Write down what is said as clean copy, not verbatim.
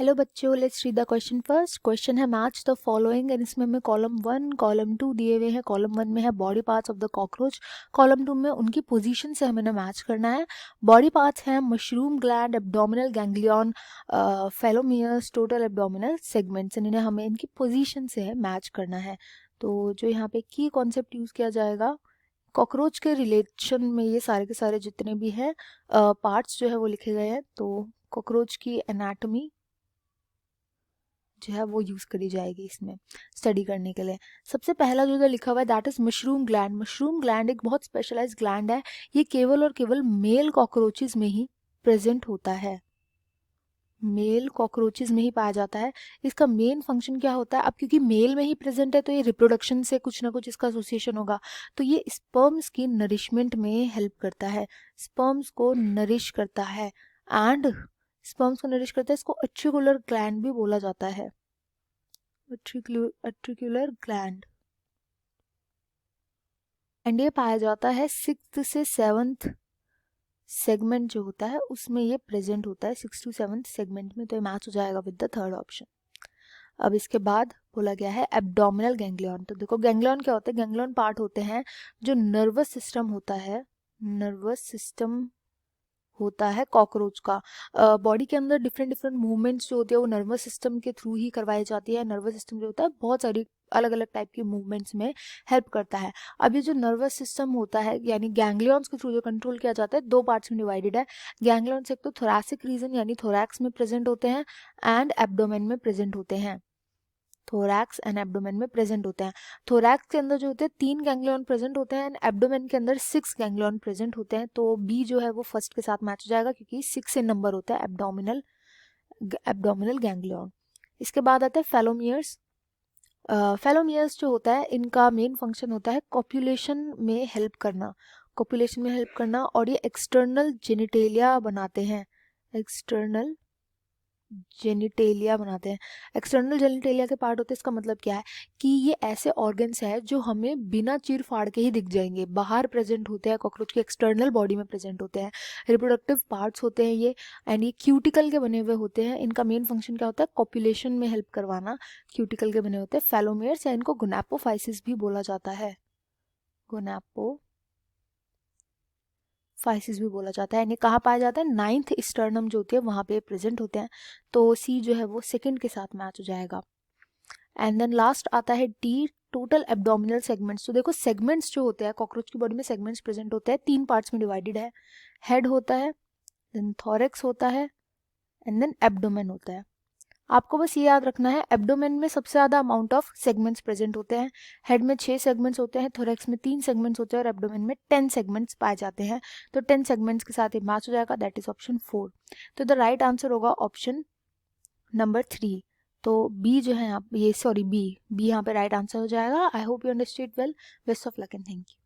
Hello बच्चों, let's read the question first. Question है match the following, and इसमें हमें कॉलम 1 कॉलम 2 दिए हुए हैं। कॉलम 1 में है body parts of the cockroach, column 2 में उनकी पोजीशन से हमें मैच करना है। बॉडी पार्ट्स हैं mushroom gland, abdominal ganglion, phallomeres, total abdominal segments, and इन्हें हमें इनकी पोजीशन से है मैच करना है। तो जो यहाँ पे की कॉन्सेप्ट यूज़ किया जाएगा, कॉकरोच के रिलेशन में ये सारे के सारे जितने भी हैं पार्ट्स जो है वो लिखे गए हैं। तो कॉकरोच की एनाटॉमी जो है वो यूज़ करी जाएगी इसमें स्टडी करने के लिए। सबसे पहला जो इधर लिखा हुआ है that is mushroom gland. Mushroom gland एक बहुत स्पेशलाइज्ड ग्लैंड है। ये केवल और केवल मेल कॉकरोचेस में ही प्रेजेंट होता है, मेल कॉकरोचेस में ही पाया जाता है। इसका मेन फंक्शन क्या होता है? अब क्योंकि मेल में ही प्रेजेंट है तो ये रिप्रोडक्शन से कुछ ना कुछ इसका एसोसिएशन होगा। तो ये स्पर्म्स की नरिशमेंट में हेल्प करता है, स्पर्म्स को नरिश करता है, एंड स्पर्म्स को नरिश करता है। इसको एट्रिकुलर ग्लैंड भी बोला जाता है, एट्रिकुलर ग्लैंड। एंड ये पाया जाता है 6th से 7th सेगमेंट जो होता है उसमें ये प्रेजेंट होता है, 6th to 7th सेगमेंट में। तो ये मैच हो जाएगा विद द थर्ड ऑप्शन। अब इसके बाद बोला गया है एब्डोमिनल गैंग्लियन। तो देखो गैंग्लियन क्या होते हैं? गैंग्लियन पार्ट होते हैं जो नर्वस सिस्टम होता है, नर्वस सिस्टम होता है कॉकरोच का। बॉडी के अंदर डिफरेंट डिफरेंट मूवमेंट्स जो होती है वो नर्वस सिस्टम के थ्रू ही करवाई जाती है। नर्वस सिस्टम जो होता है बहुत सारी अलग अलग टाइप की मूवमेंट्स में हेल्प करता है। अब ये जो नर्वस सिस्टम होता है यानी गैंग्लियंस के थ्रू जो कंट्रोल किया जाता है, दो पार्ट्स में डिवाइडेड है। गैंग्लियंस एक तो थोरैसिक रीजन यानी थोरैक्स में प्रेजेंट होते हैं एंड एब्डोमेन में प्रेजेंट होते हैं, थोरैक्स एंड एब्डोमेन में प्रेजेंट होते हैं। थोरैक्स के अंदर जो होते हैं 3 गैंग्लियन प्रेजेंट होते हैं एंड एब्डोमेन के अंदर 6 गैंग्लियन प्रेजेंट होते हैं। तो बी जो है वो फर्स्ट के साथ मैच हो जाएगा क्योंकि 6 से नंबर होता है एब्डोमिनल, एब्डोमिनल गैंग्लियन। इसके बाद आता है फेलोमियर्स। फेलोमियर्स जो होता है इनका मेन फंक्शन होता है कॉपुलेशन में हेल्प करना, कॉपुलेशन में हेल्प करना, और ये एक्सटर्नल जेनिटेलिया बनाते हैं, एक्सटर्नल जेनिटेलिया बनाते हैं। एक्सटर्नल जेनिटेलिया के पार्ट होते हैं, इसका मतलब क्या है कि ये ऐसे ऑर्गन्स है जो हमें बिना चीर फाड़ के ही दिख जाएंगे, बाहर प्रेजेंट होते हैं, कॉकरोच की एक्सटर्नल बॉडी में प्रेजेंट होते हैं। रिप्रोडक्टिव पार्ट्स होते हैं ये, एंड ये क्यूटिकल के बने हुए होते हैं। इनका मेन फंक्शन क्या होता है? कॉपुलेशन में हेल्प करवाना। क्यूटिकल के बने होते हैं। फेलोमियर्स या इनको गोनापोफाइसिस भी बोला जाता है, गोनापो फाइसिस भी बोला जाता है। इन्हें कहाँ पाया जाता है? 9th स्टर्नम जो होती है वहाँ पे प्रेजेंट होते हैं। तो सी जो है वो सेकंड के साथ मैच हो जाएगा। एंड देन लास्ट आता है डी, टोटल एब्डोमिनल सेगमेंट्स। तो देखो सेगमेंट्स जो होते हैं कॉकरोच की बॉडी में, सेगमेंट्स प्रेजेंट होते हैं, 3 पार्ट्स में डिवाइडेड है। हेड होता है, देन थोरैक्स होता है, एंड देन एब्डोमेन होता है। आपको बस ये याद रखना है एब्डोमेन में सबसे ज़्यादा अमाउंट ऑफ सेगमेंट्स प्रेजेंट होते हैं। हेड में 6 सेगमेंट्स होते हैं, थोरैक्स में 3 सेगमेंट्स होते हैं, और एब्डोमेन में 10 सेगमेंट्स पाए जाते हैं। तो 10 सेगमेंट्स के साथ ये मैच हो जाएगा, दैट इज ऑप्शन 4। तो द राइट आंसर होगा ऑप्शन नंबर 3। तो बी जो है यहाँ, ये सॉरी बी यहाँ पे राइट आंसर हो जाएगा। I hope you understood well. Best of luck and thank you.